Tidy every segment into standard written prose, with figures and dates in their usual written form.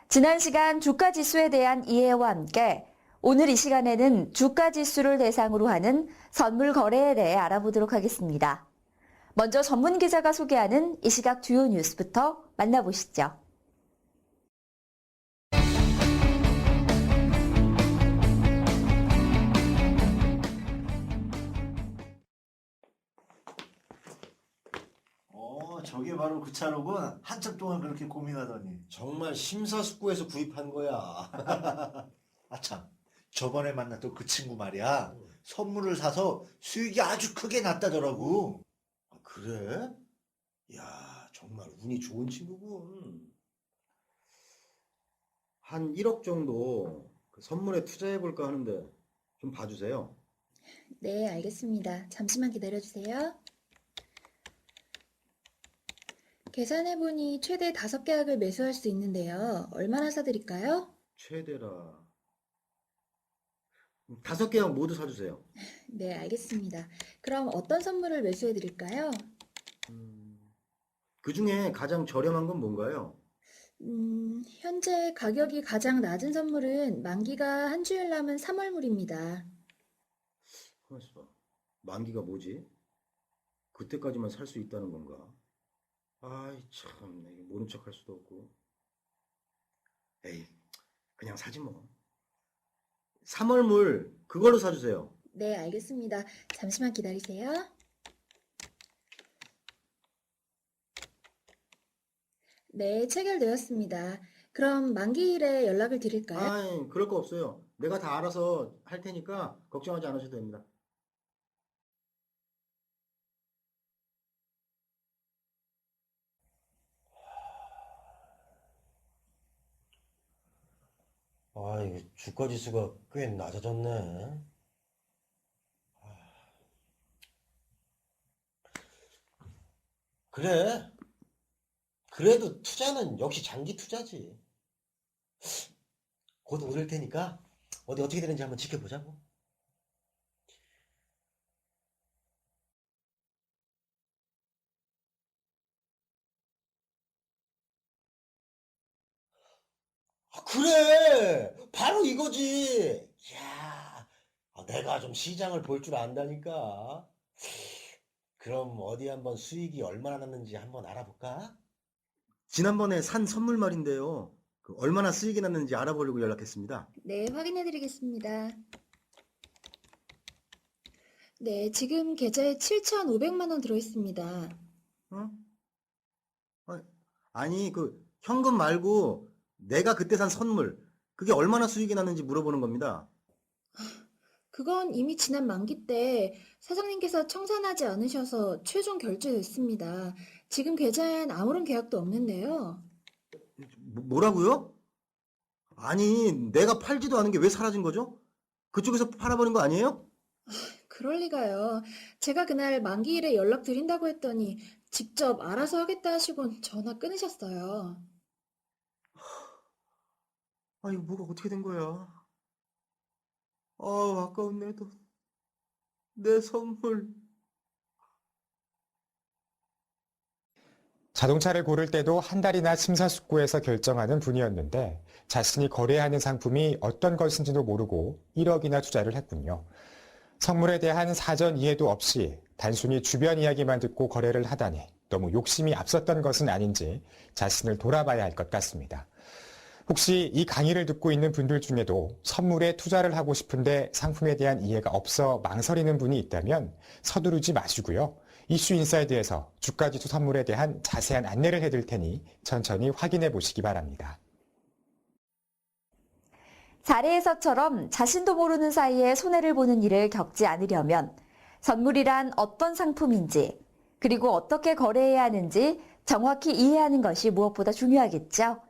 지난 시간 주가지수에 대한 이해와 함께 오늘 이 시간에는 주가지수를 대상으로 하는 선물 거래에 대해 알아보도록 하겠습니다. 먼저 전문 기자가 소개하는 이 시각 주요 뉴스부터 만나보시죠. 저게 바로 그 차로군. 한참 동안 그렇게 고민하더니. 정말 심사숙고해서 구입한 거야. 아참, 저번에 만났던 그 친구 말이야. 선물을 사서 수익이 아주 크게 났다더라고. 아, 그래? 야, 정말 운이 좋은 친구군. 한 1억 정도 그 선물에 투자해볼까 하는데 좀 봐주세요. 네, 알겠습니다. 잠시만 기다려주세요. 계산해보니 최대 5계약을 매수할 수 있는데요. 얼마나 사드릴까요? 최대라. 5계약 모두 사주세요. 네, 알겠습니다. 그럼 어떤 선물을 매수해드릴까요? 그 중에 가장 저렴한 건 뭔가요? 현재 가격이 가장 낮은 선물은 만기가 한 주일 남은 3월물입니다. 가만있어 봐. 만기가 뭐지? 그때까지만 살 수 있다는 건가? 아이 참, 이게 모른 척 할 수도 없고. 에이, 그냥 사지 뭐. 3월물 그걸로 사주세요. 네, 알겠습니다. 잠시만 기다리세요. 네, 체결되었습니다. 그럼 만기일에 연락을 드릴까요? 아이, 그럴 거 없어요. 내가 다 알아서 할 테니까 걱정하지 않으셔도 됩니다. 아, 이게 주가 지수가 꽤 낮아졌네. 그래. 그래도 투자는 역시 장기 투자지. 곧 오를 테니까 어디 어떻게 되는지 한번 지켜보자고. 아, 그래! 바로 이거지! 야, 내가 좀 시장을 볼 줄 안다니까. 그럼 어디 한번 수익이 얼마나 났는지 한번 알아볼까? 지난번에 산 선물 말인데요. 얼마나 수익이 났는지 알아보려고 연락했습니다. 네, 확인해드리겠습니다. 네, 지금 계좌에 7,500만 원 들어있습니다. 어? 아니, 현금 말고 내가 그때 산 선물, 그게 얼마나 수익이 났는지 물어보는 겁니다. 그건 이미 지난 만기 때 사장님께서 청산하지 않으셔서 최종 결제됐습니다. 지금 계좌엔 아무런 계약도 없는데요. 뭐라고요? 아니, 내가 팔지도 않은 게 왜 사라진 거죠? 그쪽에서 팔아버린 거 아니에요? 그럴 리가요. 제가 그날 만기일에 연락드린다고 했더니 직접 알아서 하겠다 하시곤 전화 끊으셨어요. 아, 이거 뭐가 어떻게 된 거야? 아까운 내 돈, 내 선물. 자동차를 고를 때도 한 달이나 심사숙고해서 결정하는 분이었는데 자신이 거래하는 상품이 어떤 것인지도 모르고 1억이나 투자를 했군요. 선물에 대한 사전 이해도 없이 단순히 주변 이야기만 듣고 거래를 하다니 너무 욕심이 앞섰던 것은 아닌지 자신을 돌아봐야 할 것 같습니다. 혹시 이 강의를 듣고 있는 분들 중에도 선물에 투자를 하고 싶은데 상품에 대한 이해가 없어 망설이는 분이 있다면 서두르지 마시고요. 이슈 인사이드에서 주가지수 선물에 대한 자세한 안내를 해드릴 테니 천천히 확인해 보시기 바랍니다. 사례에서처럼 자신도 모르는 사이에 손해를 보는 일을 겪지 않으려면 선물이란 어떤 상품인지 그리고 어떻게 거래해야 하는지 정확히 이해하는 것이 무엇보다 중요하겠죠.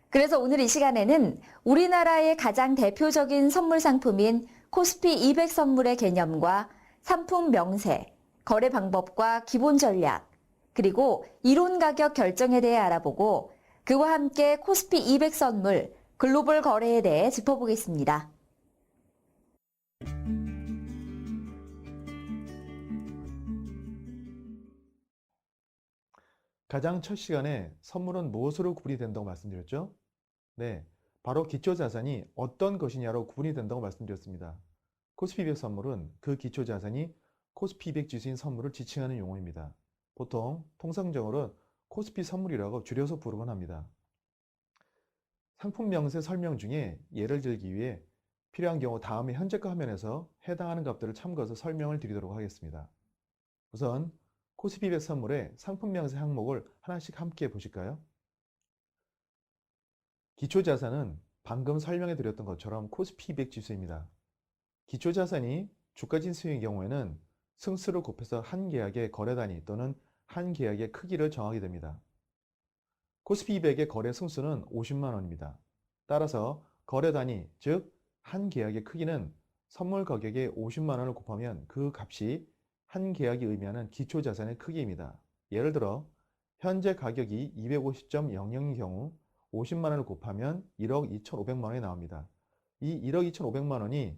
그래서 오늘 이 시간에는 우리나라의 가장 대표적인 선물 상품인 코스피 200 선물의 개념과 상품 명세, 거래 방법과 기본 전략, 그리고 이론 가격 결정에 대해 알아보고 그와 함께 코스피 200 선물, 글로벌 거래에 대해 짚어보겠습니다. 가장 첫 시간에 선물은 무엇으로 구분이 된다고 말씀드렸죠? 네, 바로 기초자산이 어떤 것이냐로 구분이 된다고 말씀드렸습니다. 코스피 200 선물은 그 기초자산이 코스피 200 지수인 선물을 지칭하는 용어입니다. 보통 통상적으로는 코스피 선물이라고 줄여서 부르곤 합니다. 상품 명세 설명 중에 예를 들기 위해 필요한 경우 다음에 현재가 화면에서 해당하는 값들을 참고해서 설명을 드리도록 하겠습니다. 우선 코스피 200 선물의 상품 명세 항목을 하나씩 함께 보실까요? 기초자산은 방금 설명해 드렸던 것처럼 코스피 200 지수입니다. 기초자산이 주가지수의 경우에는 승수를 곱해서 한 계약의 거래 단위 또는 한 계약의 크기를 정하게 됩니다. 코스피 200의 거래 승수는 50만 원입니다. 따라서 거래 단위, 즉 한 계약의 크기는 선물 가격의 50만 원을 곱하면 그 값이 한 계약이 의미하는 기초자산의 크기입니다. 예를 들어 현재 가격이 250.00인 경우 50만 원을 곱하면 1억 2,500만 원이 나옵니다. 이 1억 2,500만 원이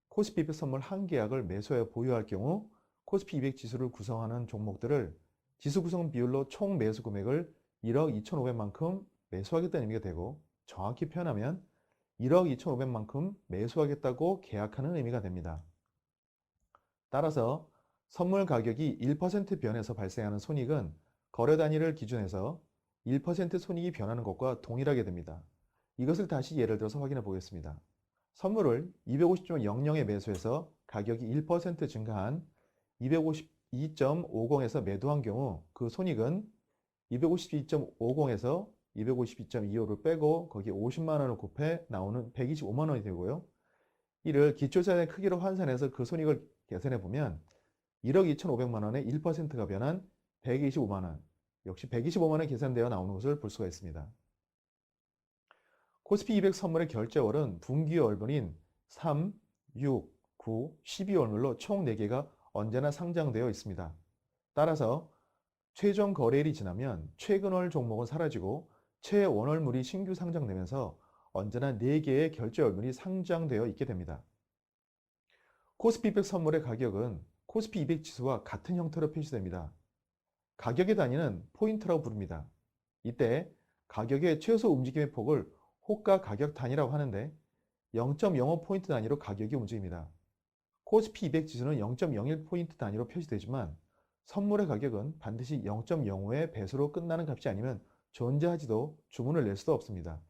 코스피 200 선물 한 계약을 매수하여 보유할 경우 코스피 200 지수를 구성하는 종목들을 지수 구성 비율로 총 매수 금액을 1억 2,500만큼 매수하겠다는 의미가 되고, 정확히 표현하면 1억 2,500만큼 매수하겠다고 계약하는 의미가 됩니다. 따라서 선물 가격이 1% 변해서 발생하는 손익은 거래 단위를 기준해서 1% 손익이 변하는 것과 동일하게 됩니다. 이것을 다시 예를 들어서 확인해 보겠습니다. 선물을 250.00에 매수해서 가격이 1% 증가한 252.50에서 매도한 경우 그 손익은 252.50에서 252.25를 빼고 거기에 50만 원을 곱해 나오는 125만 원이 되고요. 이를 기초자산의 크기로 환산해서 그 손익을 계산해 보면 1억 2,500만 원의 1%가 변한 125만 원, 역시 125만 원이 계산되어 나오는 것을 볼 수가 있습니다. 코스피 200 선물의 결제월은 분기월분인 3, 6, 9, 12월물로 총 4개가 언제나 상장되어 있습니다. 따라서 최종 거래일이 지나면 최근월 종목은 사라지고 최원월물이 신규 상장되면서 언제나 4개의 결제월물이 상장되어 있게 됩니다. 코스피 200 선물의 가격은 코스피 200 지수와 같은 형태로 표시됩니다. 가격의 단위는 포인트라고 부릅니다. 이때 가격의 최소 움직임의 폭을 호가 가격 단위라고 하는데 0.05포인트 단위로 가격이 움직입니다. 코스피 200 지수는 0.01포인트 단위로 표시되지만 선물의 가격은 반드시 0.05의 배수로 끝나는 값이 아니면 존재하지도 주문을 낼 수도 없습니다.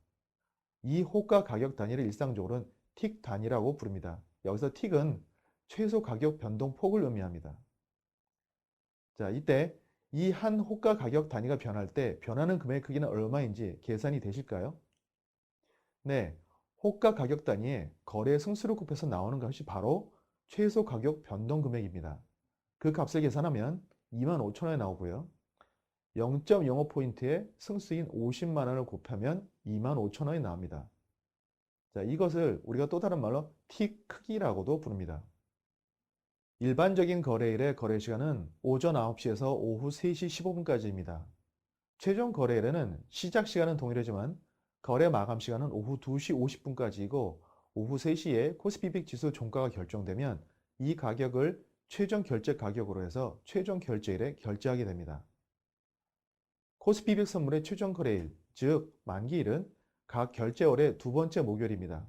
이 호가 가격 단위를 일상적으로는 틱 단위라고 부릅니다. 여기서 틱은 최소 가격 변동폭을 의미합니다. 자, 이때 이 한 호가 가격 단위가 변할 때 변하는 금액 크기는 얼마인지 계산이 되실까요? 네, 호가 가격 단위에 거래 승수를 곱해서 나오는 값이 바로 최소 가격 변동 금액입니다. 그 값을 계산하면 25,000원이 나오고요. 0.05포인트의 승수인 50만 원을 곱하면 25,000원이 나옵니다. 자, 이것을 우리가 또 다른 말로 틱 크기라고도 부릅니다. 일반적인 거래일의 거래 시간은 오전 9시에서 오후 3시 15분까지입니다. 최종 거래일에는 시작 시간은 동일하지만 거래 마감 시간은 오후 2시 50분까지이고 오후 3시에 코스피 200 지수 종가가 결정되면 이 가격을 최종 결제 가격으로 해서 최종 결제일에 결제하게 됩니다. 코스피 200 선물의 최종 거래일, 즉 만기일은 각 결제월의 두 번째 목요일입니다.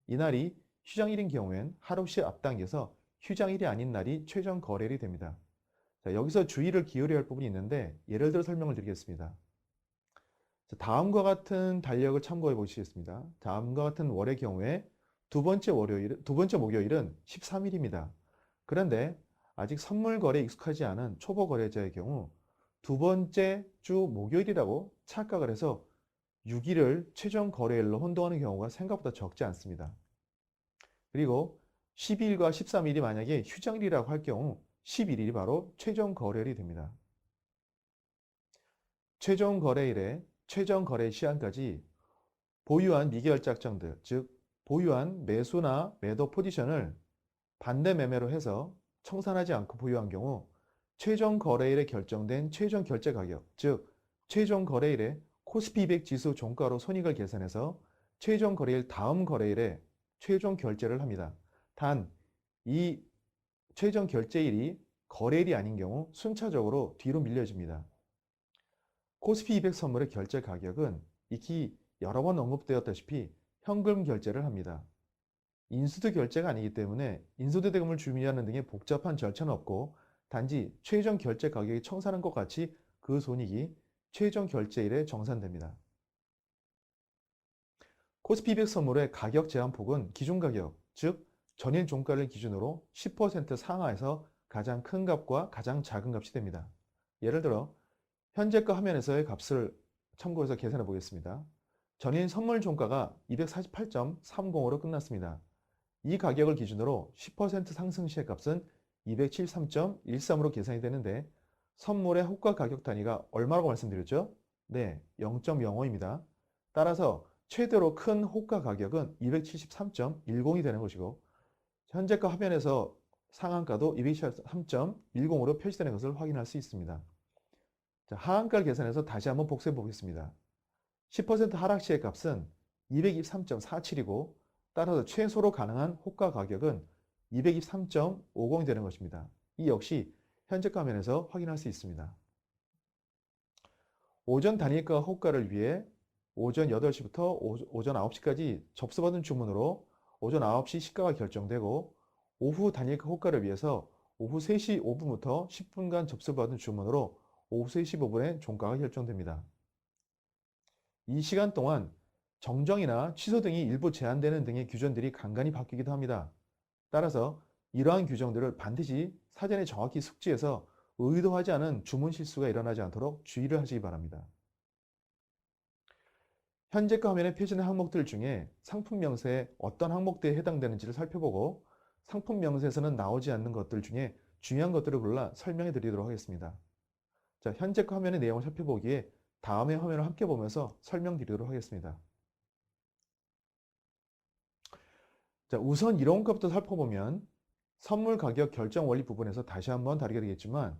이날이 휴장일인 경우엔 하루씩 앞당겨서 휴장일이 아닌 날이 최종 거래일이 됩니다. 자, 여기서 주의를 기울여야 할 부분이 있는데 예를 들어 설명을 드리겠습니다. 자, 다음과 같은 달력을 참고해 보시겠습니다. 다음과 같은 월의 경우에 두 번째 목요일은 13일입니다. 그런데 아직 선물 거래에 익숙하지 않은 초보 거래자의 경우 두 번째 주 목요일이라고 착각을 해서 6일을 최종 거래일로 혼동하는 경우가 생각보다 적지 않습니다. 그리고 12일과 13일이 만약에 휴장일이라고 할 경우 11일이 바로 최종 거래일이 됩니다. 최종 거래일에 최종 거래 시한까지 보유한 미결제 확정들, 즉 보유한 매수나 매도 포지션을 반대 매매로 해서 청산하지 않고 보유한 경우 최종 거래일에 결정된 최종 결제 가격, 즉 최종 거래일에 코스피 200 지수 종가로 손익을 계산해서 최종 거래일 다음 거래일에 최종 결제를 합니다. 단 이 최종 결제일이 거래일이 아닌 경우 순차적으로 뒤로 밀려집니다. 코스피 200 선물의 결제 가격은 익히 여러 번 언급되었다시피 현금 결제를 합니다. 인수도 결제가 아니기 때문에 인수도 대금을 준비하는 등의 복잡한 절차는 없고 단지 최종 결제 가격이 청산한 것 같이 그 손익이 최종 결제일에 정산됩니다. 코스피 200 선물의 가격 제한폭은 기준 가격, 즉 전일 종가를 기준으로 10% 상하에서 가장 큰 값과 가장 작은 값이 됩니다. 예를 들어 현재가 화면에서의 값을 참고해서 계산해 보겠습니다. 전일 선물 종가가 248.30으로 끝났습니다. 이 가격을 기준으로 10% 상승 시의 값은 273.13으로 계산이 되는데 선물의 호가 가격 단위가 얼마라고 말씀드렸죠? 네, 0.05입니다. 따라서 최대로 큰 호가 가격은 273.10이 되는 것이고 현재가 화면에서 상한가도 273.10으로 표시되는 것을 확인할 수 있습니다. 자, 하한가를 계산해서 다시 한번 복습해 보겠습니다. 10% 하락 시의 값은 223.47이고 따라서 최소로 가능한 호가 가격은 223.50이 되는 것입니다. 이 역시 현재가 화면에서 확인할 수 있습니다. 오전 단일가 호가를 위해 오전 8시부터 오전 9시까지 접수받은 주문으로 오전 9시 시가가 결정되고 오후 단일가 호가를 위해서 오후 3시 5분부터 10분간 접수받은 주문으로 오후 3시 5분에 종가가 결정됩니다. 이 시간 동안 정정이나 취소 등이 일부 제한되는 등의 규정들이 간간히 바뀌기도 합니다. 따라서 이러한 규정들을 반드시 사전에 정확히 숙지해서 의도하지 않은 주문 실수가 일어나지 않도록 주의를 하시기 바랍니다. 현재가 화면에 표시된 항목들 중에 상품 명세에 어떤 항목들에 해당되는지를 살펴보고 상품 명세에서는 나오지 않는 것들 중에 중요한 것들을 골라 설명해 드리도록 하겠습니다. 자, 현재가 화면의 내용을 살펴보기에 다음의 화면을 함께 보면서 설명드리도록 하겠습니다. 자, 우선 이론값부터 살펴보면 선물 가격 결정 원리 부분에서 다시 한번 다루게 되겠지만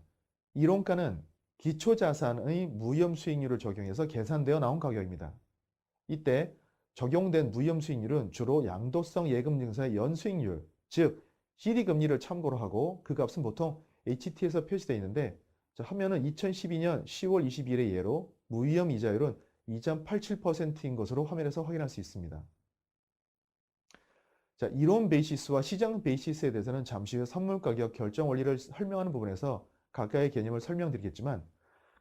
이론가는 기초자산의 무위험 수익률을 적용해서 계산되어 나온 가격입니다. 이때 적용된 무위험 수익률은 주로 양도성 예금 증서의 연수익률, 즉 CD금리를 참고로 하고 그 값은 보통 HT에서 표시되어 있는데 화면은 2012년 10월 22일의 예로 무위험 이자율은 2.87%인 것으로 화면에서 확인할 수 있습니다. 자, 이론 베이시스와 시장 베이시스에 대해서는 잠시 후 선물 가격 결정 원리를 설명하는 부분에서 각각의 개념을 설명드리겠지만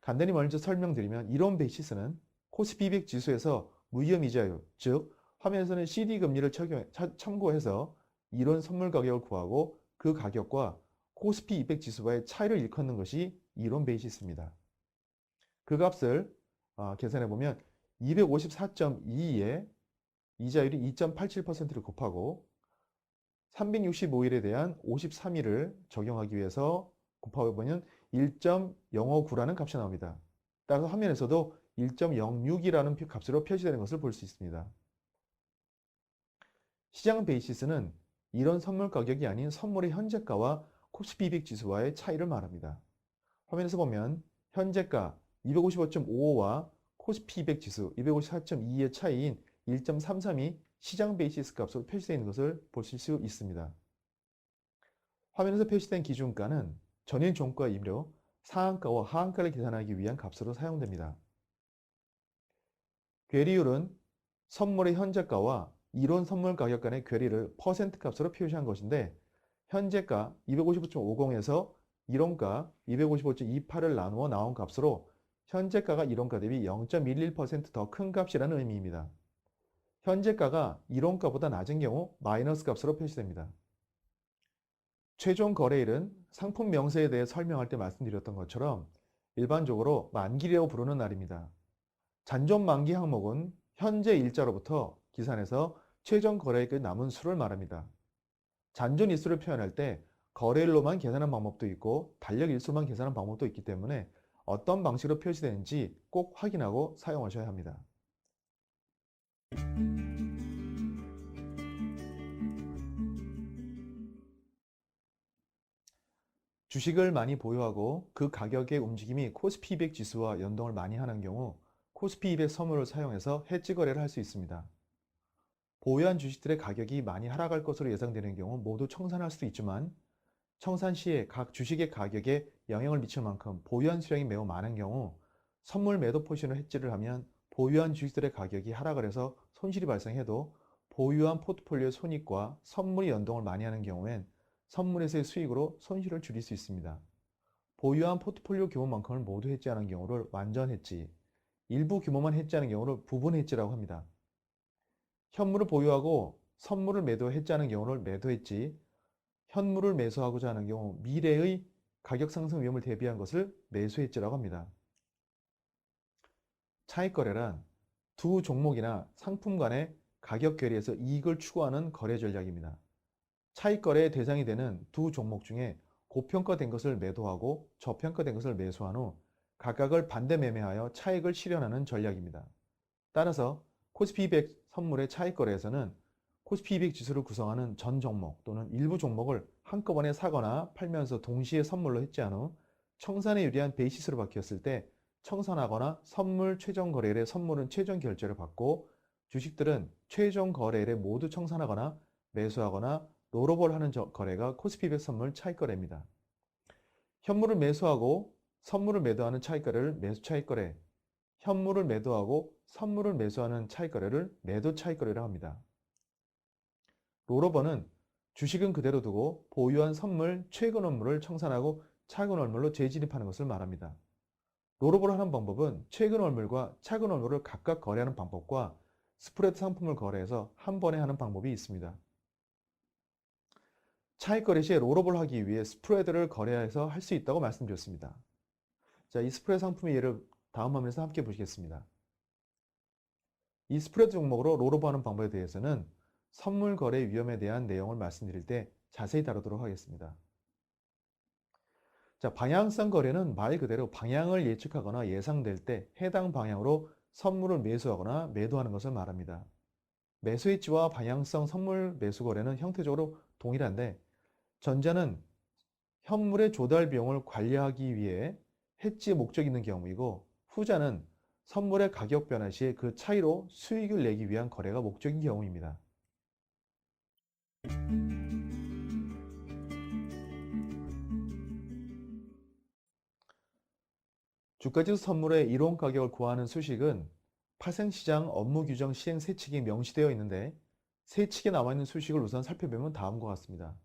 간단히 먼저 설명드리면 이론 베이시스는 코스피 200 지수에서 무위험 이자율, 즉 화면에서는 CD금리를 참고해서 이론 선물 가격을 구하고 그 가격과 코스피 200 지수와의 차이를 일컫는 것이 이론 베이시스입니다. 그 값을 계산해보면 254.22에 이자율이 2.87%를 곱하고 365일에 대한 53일을 적용하기 위해서 곱해보면 1.059라는 값이 나옵니다. 따라서 화면에서도 1.06이라는 값으로 표시되는 것을 볼 수 있습니다. 시장 베이시스는 이런 선물 가격이 아닌 선물의 현재가와 코스피 200 지수와의 차이를 말합니다. 화면에서 보면 현재가 255.55와 코스피 200 지수 254.22의 차이인 1.33이 시장 베이시스 값으로 표시되어 있는 것을 보실 수 있습니다. 화면에서 표시된 기준가는 전일 종가이므로 상한가와 하한가를 계산하기 위한 값으로 사용됩니다. 괴리율은 선물의 현재가와 이론 선물 가격 간의 괴리를 퍼센트 값으로 표시한 것인데 현재가 255.50에서 이론가 255.28을 나누어 나온 값으로 현재가가 이론가 대비 0.11% 더 큰 값이라는 의미입니다. 현재가가 이론가보다 낮은 경우 마이너스 값으로 표시됩니다. 최종 거래일은 상품 명세에 대해 설명할 때 말씀드렸던 것처럼 일반적으로 만기라고 부르는 날입니다. 잔존 만기 항목은 현재 일자로부터 기산해서 최종 거래일까지 남은 수를 말합니다. 잔존 일수를 표현할 때 거래일로만 계산하는 방법도 있고 달력 일수만 계산하는 방법도 있기 때문에 어떤 방식으로 표시되는지 꼭 확인하고 사용하셔야 합니다. 주식을 많이 보유하고 그 가격의 움직임이 코스피 200 지수와 연동을 많이 하는 경우 코스피 200 선물을 사용해서 해지 거래를 할 수 있습니다. 보유한 주식들의 가격이 많이 하락할 것으로 예상되는 경우 모두 청산할 수도 있지만 청산 시에 각 주식의 가격에 영향을 미칠 만큼 보유한 수량이 매우 많은 경우 선물 매도 포지션을 해지를 하면 보유한 주식들의 가격이 하락을 해서 손실이 발생해도 보유한 포트폴리오의 손익과 선물이 연동을 많이 하는 경우엔 선물에서의 수익으로 손실을 줄일 수 있습니다. 보유한 포트폴리오 규모만큼을 모두 해지하는 경우를 완전 해지, 일부 규모만 해지하는 경우를 부분 해지라고 합니다. 현물을 보유하고 선물을 해지하는 경우를 매도 해지, 현물을 매수하고자 하는 경우 미래의 가격 상승 위험을 대비한 것을 매수 해지라고 합니다. 차익거래란 두 종목이나 상품 간의 가격 괴리에서 이익을 추구하는 거래 전략입니다. 차익거래의 대상이 되는 두 종목 중에 고평가된 것을 매도하고 저평가된 것을 매수한 후 각각을 반대 매매하여 차익을 실현하는 전략입니다. 따라서 코스피 200 선물의 차익거래에서는 코스피 200 지수를 구성하는 전 종목 또는 일부 종목을 한꺼번에 사거나 팔면서 동시에 선물로 해지한 후 청산에 유리한 베이시스로 바뀌었을 때 청산하거나 선물 최종 거래일에 선물은 최종 결제를 받고 주식들은 최종 거래일에 모두 청산하거나 매수하거나 롤오버를 하는 거래가 코스피 200 선물 차익거래입니다. 현물을 매수하고 선물을 매도하는 차익거래를 매수 차익거래, 현물을 매도하고 선물을 매수하는 차익거래를 매도 차익거래라고 합니다. 롤오버는 주식은 그대로 두고 보유한 선물 최근 원물을 청산하고 차근 원물로 재진입하는 것을 말합니다. 롤오버를 하는 방법은 최근 월물과 차근 월물을 각각 거래하는 방법과 스프레드 상품을 거래해서 한 번에 하는 방법이 있습니다. 차익 거래 시에 롤오버를 하기 위해 스프레드를 거래해서 할 수 있다고 말씀드렸습니다. 자, 이 스프레드 상품의 예를 다음 화면에서 함께 보시겠습니다. 이 스프레드 종목으로 롤오버 하는 방법에 대해서는 선물 거래 위험에 대한 내용을 말씀드릴 때 자세히 다루도록 하겠습니다. 자, 방향성 거래는 말 그대로 방향을 예측하거나 예상될 때 해당 방향으로 선물을 매수하거나 매도하는 것을 말합니다. 매수 해지와 방향성 선물 매수 거래는 형태적으로 동일한데 전자는 현물의 조달 비용을 관리하기 위해 해지의 목적이 있는 경우이고 후자는 선물의 가격 변화 시에 그 차이로 수익을 내기 위한 거래가 목적인 경우입니다. 주가지수 선물의 이론 가격을 구하는 수식은 파생시장 업무규정 시행 세칙이 명시되어 있는데 세칙에 나와 있는 수식을 우선 살펴보면 다음과 같습니다.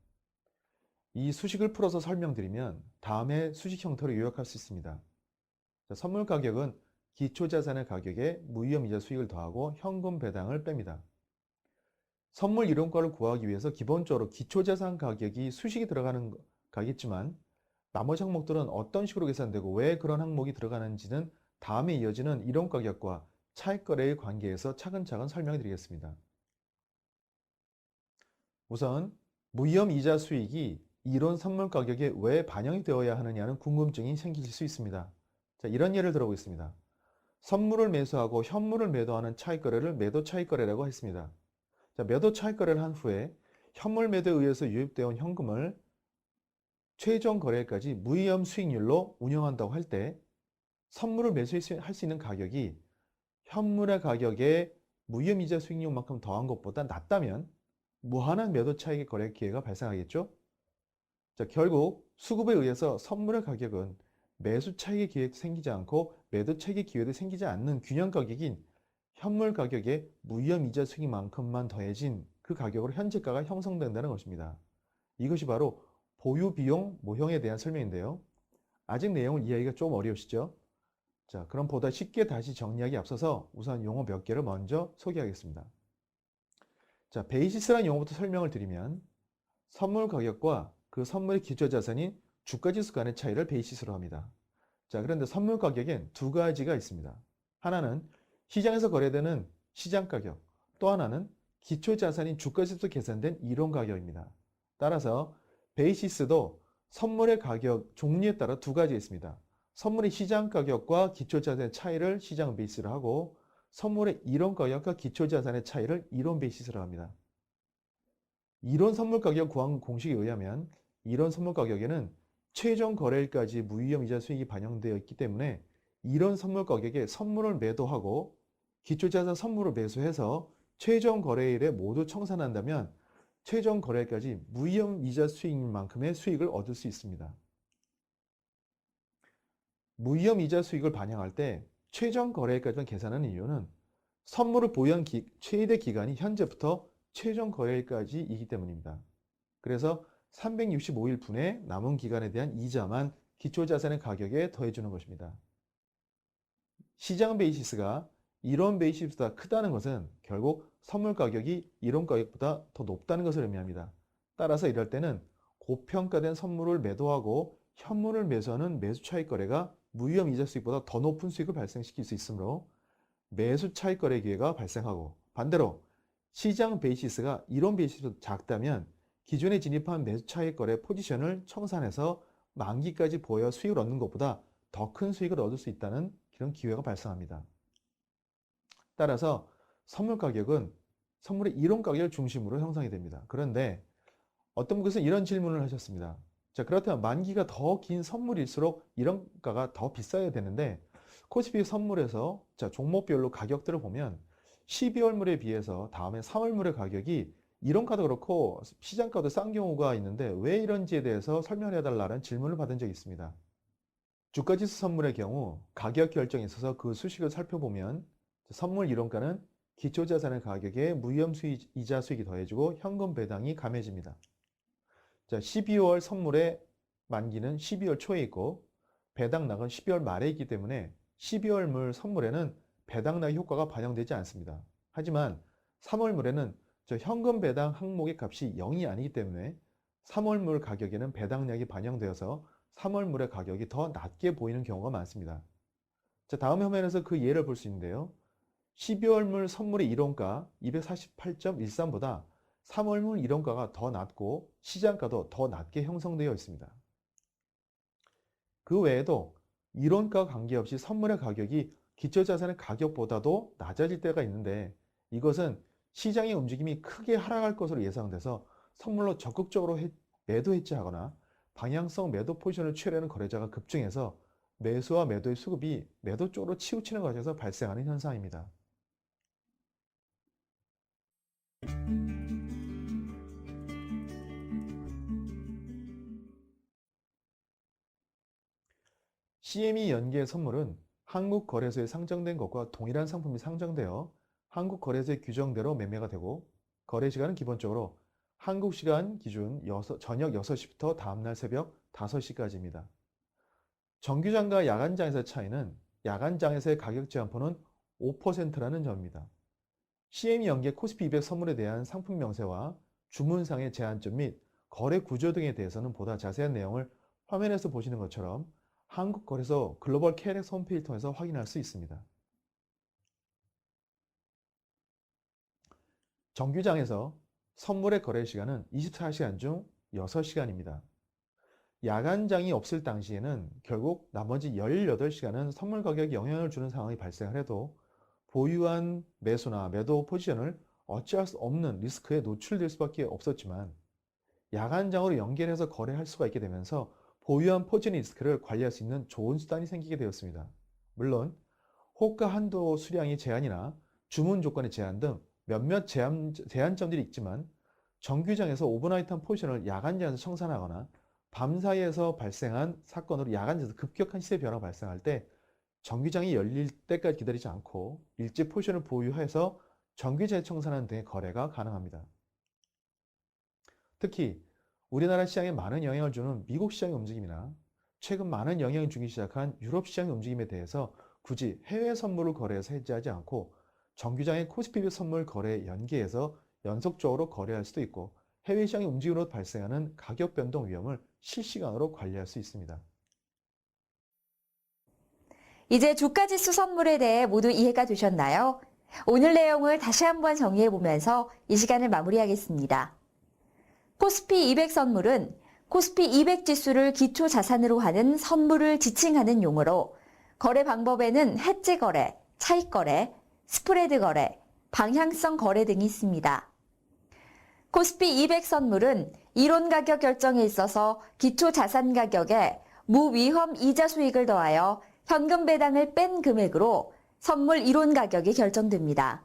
이 수식을 풀어서 설명드리면 다음의 수식 형태로 요약할 수 있습니다. 자, 선물 가격은 기초자산의 가격에 무위험이자 수익을 더하고 현금 배당을 뺍니다. 선물 이론가를 구하기 위해서 기본적으로 기초자산 가격이 수식이 들어가는 가겠지만 나머지 항목들은 어떤 식으로 계산되고 왜 그런 항목이 들어가는지는 다음에 이어지는 이론 가격과 차익거래의 관계에서 차근차근 설명해 드리겠습니다. 우선 무위험 이자 수익이 이론 선물 가격에 왜 반영이 되어야 하느냐는 궁금증이 생길 수 있습니다. 자, 이런 예를 들어보겠습니다. 선물을 매수하고 현물을 매도하는 차익거래를 매도 차익거래라고 했습니다. 자, 매도 차익거래를 한 후에 현물 매도에 의해서 유입되어 온 현금을 최종 거래일까지 무위험 수익률로 운영한다고 할 때 선물을 매수할 수 있는 가격이 현물의 가격에 무위험 이자 수익률만큼 더한 것보다 낮다면 무한한 매도 차익의 거래 기회가 발생하겠죠? 자, 결국 수급에 의해서 선물의 가격은 매수 차익의 기회도 생기지 않고 매도 차익의 기회도 생기지 않는 균형 가격인 현물 가격에 무위험 이자 수익만큼만 더해진 그 가격으로 현재가가 형성된다는 것입니다. 이것이 바로 보유 비용 모형에 대한 설명인데요. 아직 내용을 이해하기가 좀 어려우시죠? 자, 그럼 보다 쉽게 다시 정리하기 앞서서 우선 용어 몇 개를 먼저 소개하겠습니다. 자, 베이시스라는 용어부터 설명을 드리면 선물 가격과 그 선물의 기초자산인 주가지수 간의 차이를 베이시스로 합니다. 자, 그런데 선물 가격엔 두 가지가 있습니다. 하나는 시장에서 거래되는 시장 가격, 또 하나는 기초자산인 주가지수 계산된 이론 가격입니다. 따라서 베이시스도 선물의 가격 종류에 따라 두 가지 있습니다. 선물의 시장 가격과 기초자산의 차이를 시장 베이스로 하고 선물의 이론 가격과 기초자산의 차이를 이론 베이시스로 합니다. 이론 선물 가격 구한 공식에 의하면 이론 선물 가격에는 최종 거래일까지 무위험 이자 수익이 반영되어 있기 때문에 이론 선물 가격에 선물을 매도하고 기초자산 선물을 매수해서 최종 거래일에 모두 청산한다면 최종 거래일까지 무위험 이자 수익만큼의 수익을 얻을 수 있습니다. 무위험 이자 수익을 반영할 때 최종 거래일까지만 계산하는 이유는 선물을 보유한 최대 기간이 현재부터 최종 거래일까지이기 때문입니다. 그래서 365일 분의 남은 기간에 대한 이자만 기초자산의 가격에 더해주는 것입니다. 시장 베이시스가 이론 베이시스보다 크다는 것은 결국 선물 가격이 이론 가격보다 더 높다는 것을 의미합니다. 따라서 이럴 때는 고평가된 선물을 매도하고 현물을 매수하는 매수 차익 거래가 무위험 이자 수익보다 더 높은 수익을 발생시킬 수 있으므로 매수 차익 거래 기회가 발생하고, 반대로 시장 베이시스가 이론 베이시스보다 작다면 기존에 진입한 매수 차익 거래 포지션을 청산해서 만기까지 보여 수익을 얻는 것보다 더 큰 수익을 얻을 수 있다는 그런 기회가 발생합니다. 따라서 선물 가격은 선물의 이론 가격을 중심으로 형성이 됩니다. 그런데 어떤 분께서 이런 질문을 하셨습니다. 자, 그렇다면 만기가 더 긴 선물일수록 이론가가 더 비싸야 되는데 코스피 선물에서 자, 종목별로 가격들을 보면 12월물에 비해서 다음에 3월물의 가격이 이론가도 그렇고 시장가도 싼 경우가 있는데 왜 이런지에 대해서 설명해 달라는 질문을 받은 적이 있습니다. 주가지수 선물의 경우 가격 결정에 있어서 그 수식을 살펴보면 선물 이론가는 기초자산의 가격에 무위험 이자 수익이 더해지고 현금 배당이 감해집니다. 자, 12월 선물의 만기는 12월 초에 있고 배당락은 12월 말에 있기 때문에 12월물 선물에는 배당락 효과가 반영되지 않습니다. 하지만 3월물에는 현금 배당 항목의 값이 0이 아니기 때문에 3월물 가격에는 배당량이 반영되어서 3월물의 가격이 더 낮게 보이는 경우가 많습니다. 자, 다음 화면에서 그 예를 볼 수 있는데요. 12월물 선물의 이론가 248.13보다 3월물 이론가가 더 낮고 시장가도 더 낮게 형성되어 있습니다. 그 외에도 이론가 관계없이 선물의 가격이 기초자산의 가격보다도 낮아질 때가 있는데 이것은 시장의 움직임이 크게 하락할 것으로 예상돼서 선물로 적극적으로 매도 해지하거나 방향성 매도 포지션을 취하려는 거래자가 급증해서 매수와 매도의 수급이 매도 쪽으로 치우치는 과정에서 발생하는 현상입니다. CME 연계 선물은 한국거래소에 상장된 것과 동일한 상품이 상장되어 한국거래소의 규정대로 매매가 되고 거래시간은 기본적으로 한국시간 기준 저녁 6시부터 다음날 새벽 5시까지입니다. 정규장과 야간장에서의 차이는 야간장에서의 가격 제한포는 5%라는 점입니다. CME 연계 코스피 200 선물에 대한 상품 명세와 주문상의 제한점 및 거래 구조 등에 대해서는 보다 자세한 내용을 화면에서 보시는 것처럼 한국거래소 글로벌 KLX 홈페이지를 통해서 확인할 수 있습니다. 정규장에서 선물의 거래 시간은 24시간 중 6시간입니다. 야간장이 없을 당시에는 결국 나머지 18시간은 선물 가격에 영향을 주는 상황이 발생을 해도 보유한 매수나 매도 포지션을 어찌할 수 없는 리스크에 노출될 수밖에 없었지만 야간장으로 연결해서 거래할 수가 있게 되면서 보유한 포지션 리스크를 관리할 수 있는 좋은 수단이 생기게 되었습니다. 물론 호가 한도 수량의 제한이나 주문 조건의 제한 등 몇몇 제한점들이 있지만 정규장에서 오버나이트한 포지션을 야간장에서 청산하거나 밤 사이에서 발생한 사건으로 야간장에서 급격한 시세 변화가 발생할 때 정규장이 열릴 때까지 기다리지 않고 일찍 포지션을 보유해서 정규장에 청산하는 등의 거래가 가능합니다. 특히 우리나라 시장에 많은 영향을 주는 미국 시장의 움직임이나 최근 많은 영향을 주기 시작한 유럽 시장의 움직임에 대해서 굳이 해외 선물을 거래해서 해지하지 않고 정규장의 코스피 선물 거래에 연계해서 연속적으로 거래할 수도 있고 해외 시장의 움직임으로 발생하는 가격 변동 위험을 실시간으로 관리할 수 있습니다. 이제 주가지수 선물에 대해 모두 이해가 되셨나요? 오늘 내용을 다시 한번 정리해보면서 이 시간을 마무리하겠습니다. 코스피 200 선물은 코스피 200 지수를 기초 자산으로 하는 선물을 지칭하는 용어로 거래 방법에는 해지 거래, 차익 거래, 스프레드 거래, 방향성 거래 등이 있습니다. 코스피 200 선물은 이론 가격 결정에 있어서 기초 자산 가격에 무위험 이자 수익을 더하여 현금 배당을 뺀 금액으로 선물 이론 가격이 결정됩니다.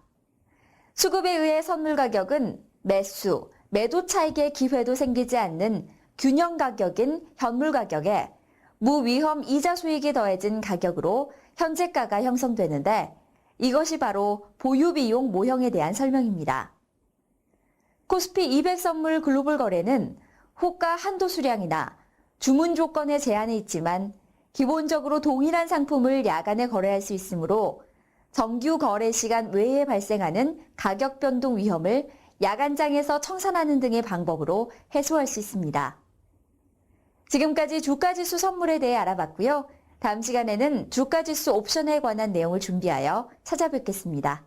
수급에 의해 선물 가격은 매수, 매도 차익의 기회도 생기지 않는 균형 가격인 현물 가격에 무위험 이자 수익이 더해진 가격으로 현재가가 형성되는데 이것이 바로 보유비용 모형에 대한 설명입니다. 코스피 200 선물 글로벌 거래는 호가 한도 수량이나 주문 조건에 제한이 있지만 기본적으로 동일한 상품을 야간에 거래할 수 있으므로 정규 거래 시간 외에 발생하는 가격 변동 위험을 야간장에서 청산하는 등의 방법으로 해소할 수 있습니다. 지금까지 주가지수 선물에 대해 알아봤고요. 다음 시간에는 주가지수 옵션에 관한 내용을 준비하여 찾아뵙겠습니다.